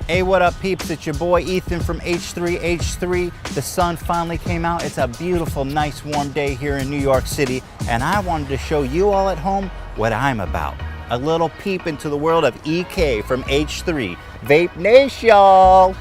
Hey, what up, peeps? It's your boy Ethan from H3H3. The sun finally came out. It's a beautiful, nice, warm day here in New York City, and I wanted to show you all at home what I'm about. A little peep into the world of EK from H3. Vape Nation!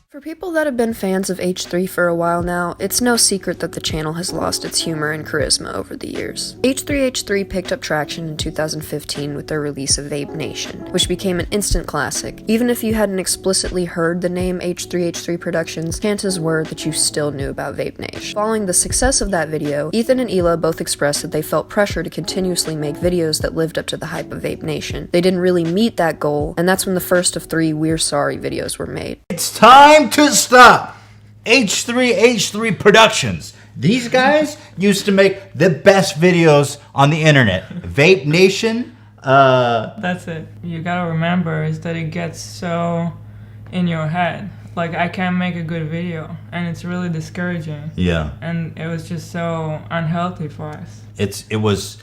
For people that have been fans of H3 for a while now, it's no secret that the channel has lost its humor and charisma over the years. H3H3 picked up traction in 2015 with their release of Vape Nation, which became an instant classic. Even if you hadn't explicitly heard the name H3H3 Productions, chances were that you still knew about Vape Nation. Following the success of that video, Ethan and Hila both expressed that they felt pressure to continuously make videos that lived up to the hype of Vape Nation. They didn't really meet that goal, and that's when the first of 3 We're Sorry videos were made. It's time to stop. H3H3 Productions. These guys used to make the best videos on the internet. Vape Nation. That's it. You gotta remember is that it gets so in your head. Like, I can't make a good video, and it's really discouraging. Yeah. And it was just so unhealthy for us. It was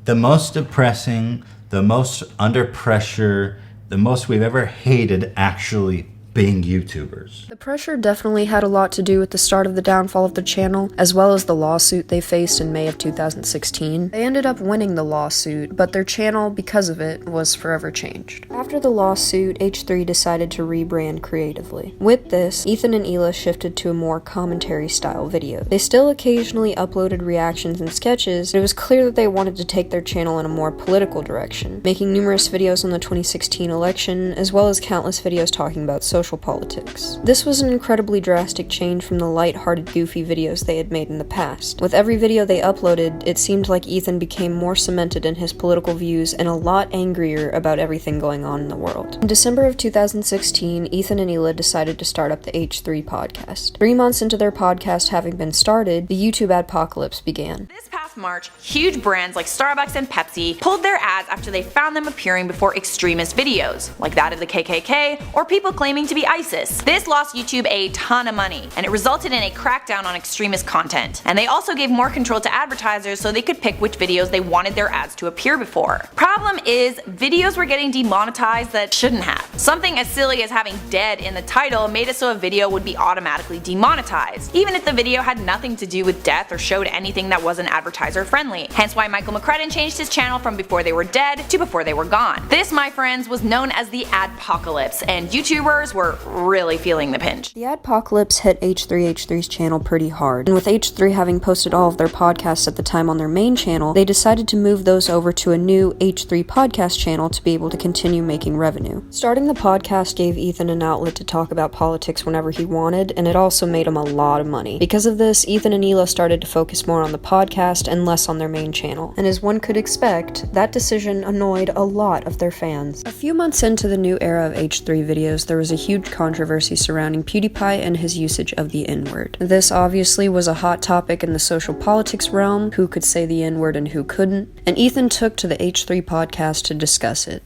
the most depressing, the most under pressure, the most we've ever hated actually being YouTubers. The pressure definitely had a lot to do with the start of the downfall of the channel, as well as the lawsuit they faced in May of 2016. They ended up winning the lawsuit, but their channel, because of it, was forever changed. After the lawsuit, H3 decided to rebrand creatively. With this, Ethan and Hila shifted to a more commentary-style video. They still occasionally uploaded reactions and sketches, but it was clear that they wanted to take their channel in a more political direction, making numerous videos on the 2016 election, as well as countless videos talking about social politics. This was an incredibly drastic change from the light-hearted, goofy videos they had made in the past. With every video they uploaded, it seemed like Ethan became more cemented in his political views and a lot angrier about everything going on in the world. In December of 2016, Ethan and Hila decided to start up the H3 podcast. 3 months into their podcast having been started, the YouTube adpocalypse began. This past March, huge brands like Starbucks and Pepsi pulled their ads after they found them appearing before extremist videos, like that of the KKK or people claiming to be ISIS. This lost YouTube a ton of money, and it resulted in a crackdown on extremist content. And they also gave more control to advertisers so they could pick which videos they wanted their ads to appear before. Problem is, videos were getting demonetized that shouldn't have. Something as silly as having dead in the title made it so a video would be automatically demonetized, even if the video had nothing to do with death or showed anything that wasn't advertiser friendly. Hence why Michael McCrudden changed his channel from before they were dead to before they were gone. This, my friends, was known as the adpocalypse, and YouTubers were really feeling the pinch. The adpocalypse hit H3H3's channel pretty hard, and with H3 having posted all of their podcasts at the time on their main channel, they decided to move those over to a new H3 podcast channel to be able to continue making revenue. Starting the podcast gave Ethan an outlet to talk about politics whenever he wanted, and it also made him a lot of money. Because of this, Ethan and Hila started to focus more on the podcast and less on their main channel, and as one could expect, that decision annoyed a lot of their fans. A few months into the new era of H3 videos, there was a huge controversy surrounding PewDiePie and his usage of the N-word. This obviously was a hot topic in the social politics realm, who could say the N-word and who couldn't, and Ethan took to the H3 podcast to discuss it.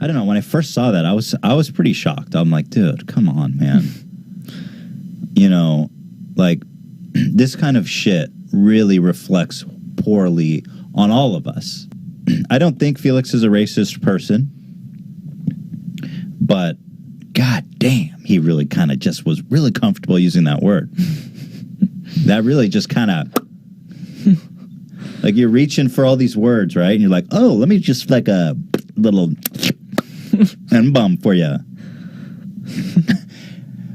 I don't know, when I first saw that, I was pretty shocked. I'm like, dude, come on, man. You know, like, this kind of shit really reflects poorly on all of us. I don't think Felix is a racist person, but god damn, he really kind of just was really comfortable using that word. That really just kind of, like, you're reaching for all these words, right? And you're like, oh, let me just like a little and bum for you.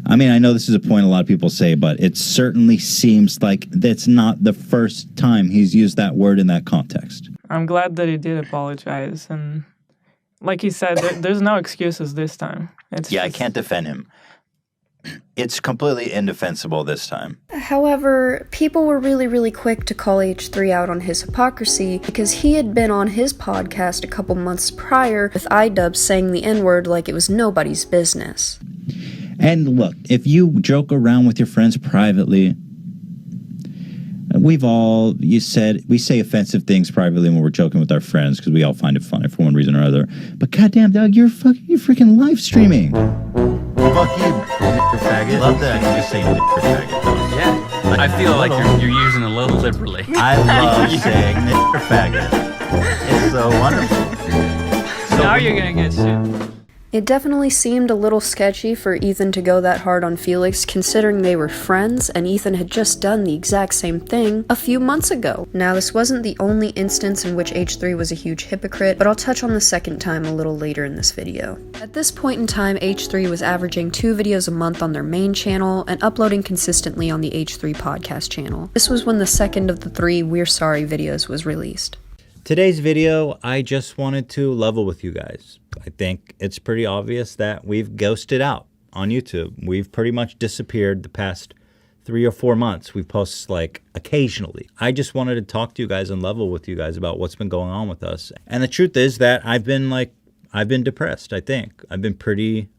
I mean, I know this is a point a lot of people say, but it certainly seems like that's not the first time he's used that word in that context. I'm glad that he did apologize, and like he said, there's no excuses this time. I can't defend him. It's completely indefensible this time. However, people were really quick to call H3 out on his hypocrisy because he had been on his podcast a couple months prior with iDubbbz saying the N-word like it was nobody's business. And look, if you joke around with your friends privately, we say offensive things privately when we're joking with our friends because we all find it funny for one reason or other. But goddamn, dog, you're freaking live streaming. Fuck you, faggot. Love that you just say faggot. Yeah. I feel like you're using it a little liberally. I love saying Mr. Faggot. It's so wonderful. Now you're gonna get shit. It definitely seemed a little sketchy for Ethan to go that hard on Felix, considering they were friends and Ethan had just done the exact same thing a few months ago. Now, this wasn't the only instance in which H3 was a huge hypocrite, but I'll touch on the second time a little later in this video. At this point in time, H3 was averaging 2 videos a month on their main channel and uploading consistently on the H3 podcast channel. This was when the second of the 3 We're Sorry videos was released. Today's video, I just wanted to level with you guys. I think it's pretty obvious that we've ghosted out on YouTube. We've pretty much disappeared the past 3 or 4 months. We've posted like occasionally. I just wanted to talk to you guys and level with you guys about what's been going on with us. And the truth is that I've been depressed, I think. I've been pretty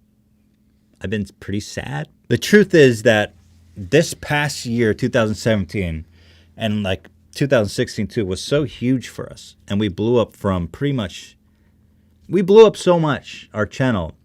sad. The truth is that this past year, 2017, and like 2016 too, was so huge for us. And we blew up so much, our channel.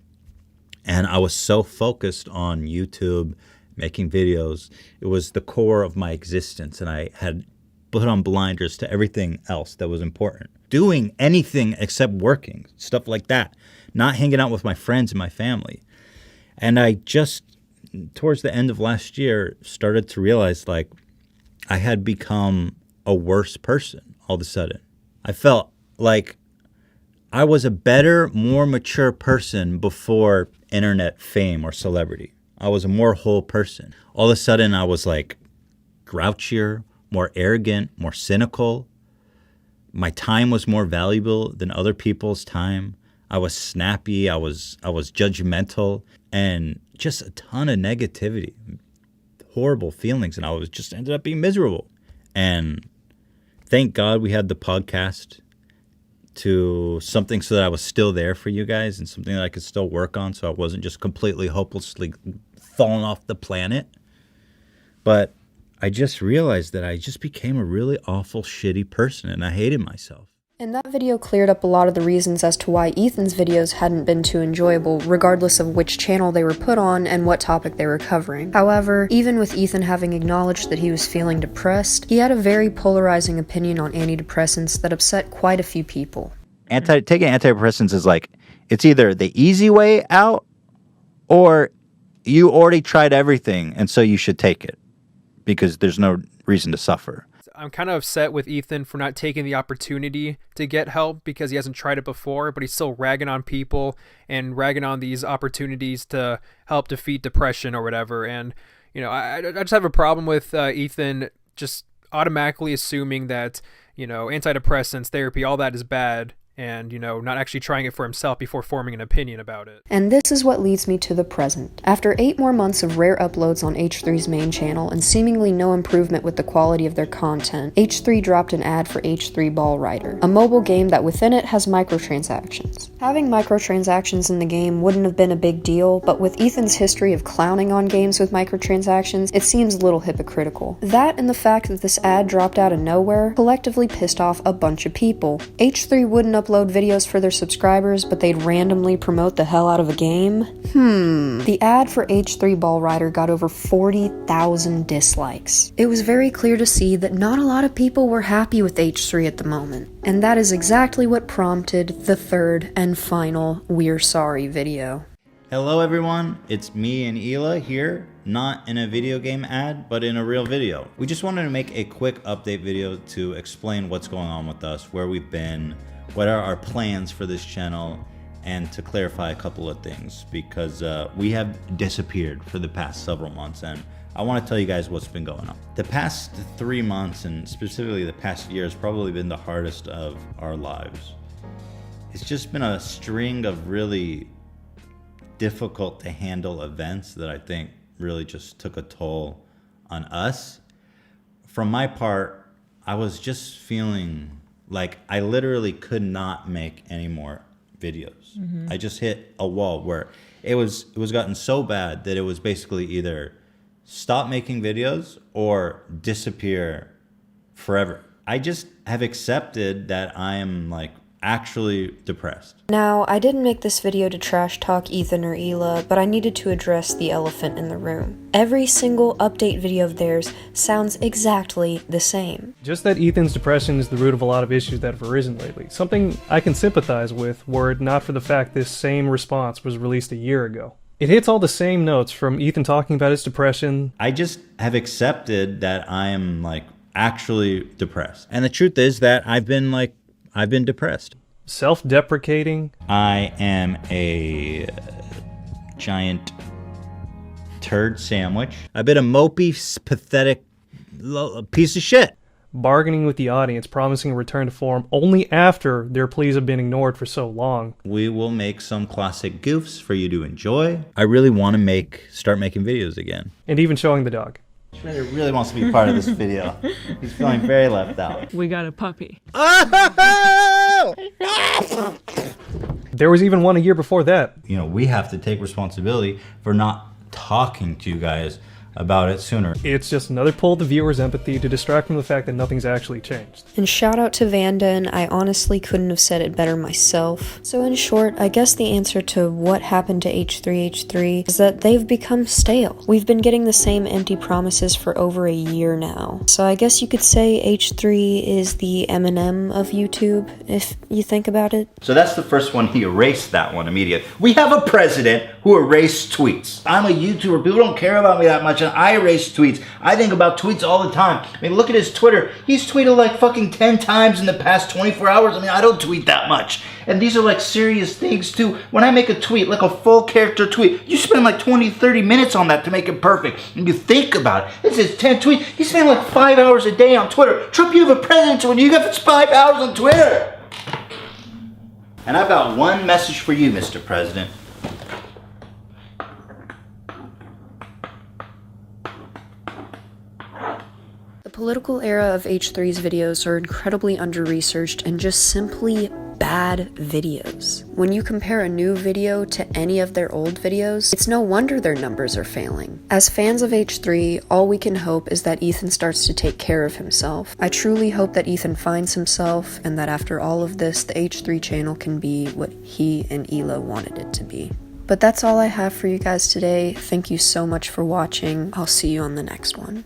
And I was so focused on YouTube, making videos. It was the core of my existence. And I had put on blinders to everything else that was important. Doing anything except working, stuff like that. Not hanging out with my friends and my family. And I just, towards the end of last year, started to realize like I had become a worse person all of a sudden. I felt like I was a better, more mature person before internet fame or celebrity. I was a more whole person. All of a sudden, I was like grouchier, more arrogant, more cynical. My time was more valuable than other people's time. I was snappy. I was judgmental, and just a ton of negativity, horrible feelings, and I was just ended up being miserable. And thank God we had the podcast to something so that I was still there for you guys and something that I could still work on, so I wasn't just completely hopelessly falling off the planet. But I just realized that I just became a really awful, shitty person, and I hated myself. And that video cleared up a lot of the reasons as to why Ethan's videos hadn't been too enjoyable, regardless of which channel they were put on and what topic they were covering. However, even with Ethan having acknowledged that he was feeling depressed, he had a very polarizing opinion on antidepressants that upset quite a few people. Taking antidepressants is like, it's either the easy way out or you already tried everything and so you should take it because there's no reason to suffer. I'm kind of upset with Ethan for not taking the opportunity to get help because he hasn't tried it before, but he's still ragging on people and ragging on these opportunities to help defeat depression or whatever. And, you know, I just have a problem with Ethan just automatically assuming that, you know, antidepressants, therapy, all that is bad, and, you know, not actually trying it for himself before forming an opinion about it. And this is what leads me to the present. After 8 more months of rare uploads on H3's main channel and seemingly no improvement with the quality of their content, H3 dropped an ad for H3 Ball Rider, a mobile game that within it has microtransactions. Having microtransactions in the game wouldn't have been a big deal, but with Ethan's history of clowning on games with microtransactions, it seems a little hypocritical. That and the fact that this ad dropped out of nowhere collectively pissed off a bunch of people. H3 wouldn't upload videos for their subscribers, but they'd randomly promote the hell out of a game? The ad for H3 Ball Rider got over 40,000 dislikes. It was very clear to see that not a lot of people were happy with H3 at the moment. And that is exactly what prompted the third and final We're Sorry video. Hello everyone, it's me and Ela here, not in a video game ad, but in a real video. We just wanted to make a quick update video to explain what's going on with us, where we've been, what are our plans for this channel, and to clarify a couple of things because we have disappeared for the past several months, and I want to tell you guys what's been going on. The past 3 months, and specifically the past year, has probably been the hardest of our lives. It's just been a string of really difficult to handle events that I think really just took a toll on us. From my part, I was just feeling like I literally could not make any more videos. I just hit a wall where it was gotten so bad that it was basically either stop making videos or disappear forever. I just have accepted that I am like actually depressed. Now, I didn't make this video to trash talk Ethan or Hila, but I needed to address the elephant in the room. Every single update video of theirs sounds exactly the same. Just that Ethan's depression is the root of a lot of issues that have arisen lately. Something I can sympathize with were it not for the fact this same response was released a year ago. It hits all the same notes, from Ethan talking about his depression. I just have accepted that I am like actually depressed. And the truth is that I've been depressed. Self-deprecating. I am a giant turd sandwich. I've been a mopey, pathetic piece of shit. Bargaining with the audience, promising a return to form only after their pleas have been ignored for so long. We will make some classic goofs for you to enjoy. I really want to start making videos again. And even showing the dog. Shredder really wants to be part of this video. He's feeling very left out. We got a puppy. There was even one a year before that. You know, we have to take responsibility for not talking to you guys about it sooner. It's just another pull of the viewer's empathy to distract from the fact that nothing's actually changed. And shout out to Vanda, and I honestly couldn't have said it better myself. So in short, I guess the answer to what happened to H3H3 is that they've become stale. We've been getting the same empty promises for over a year now. So I guess you could say H3 is the Eminem of YouTube, if you think about it. So that's the first one. He erased that one immediately. We have a president who erased tweets. I'm a YouTuber. People don't care about me that much, and I erase tweets. I think about tweets all the time. I mean, look at his Twitter. He's tweeted like fucking 10 times in the past 24 hours. I mean, I don't tweet that much. And these are like serious things too. When I make a tweet, like a full character tweet, you spend like 20, 30 minutes on that to make it perfect. And you think about it. This is 10 tweets. You spend like 5 hours a day on Twitter. Trump, you have a president when you got 5 hours on Twitter. And I've got one message for you, Mr. President. The political era of H3's videos are incredibly under-researched and just simply bad videos. When you compare a new video to any of their old videos, it's no wonder their numbers are failing. As fans of H3, all we can hope is that Ethan starts to take care of himself. I truly hope that Ethan finds himself, and that after all of this, the H3 channel can be what he and Hila wanted it to be. But that's all I have for you guys today. Thank you so much for watching. I'll see you on the next one.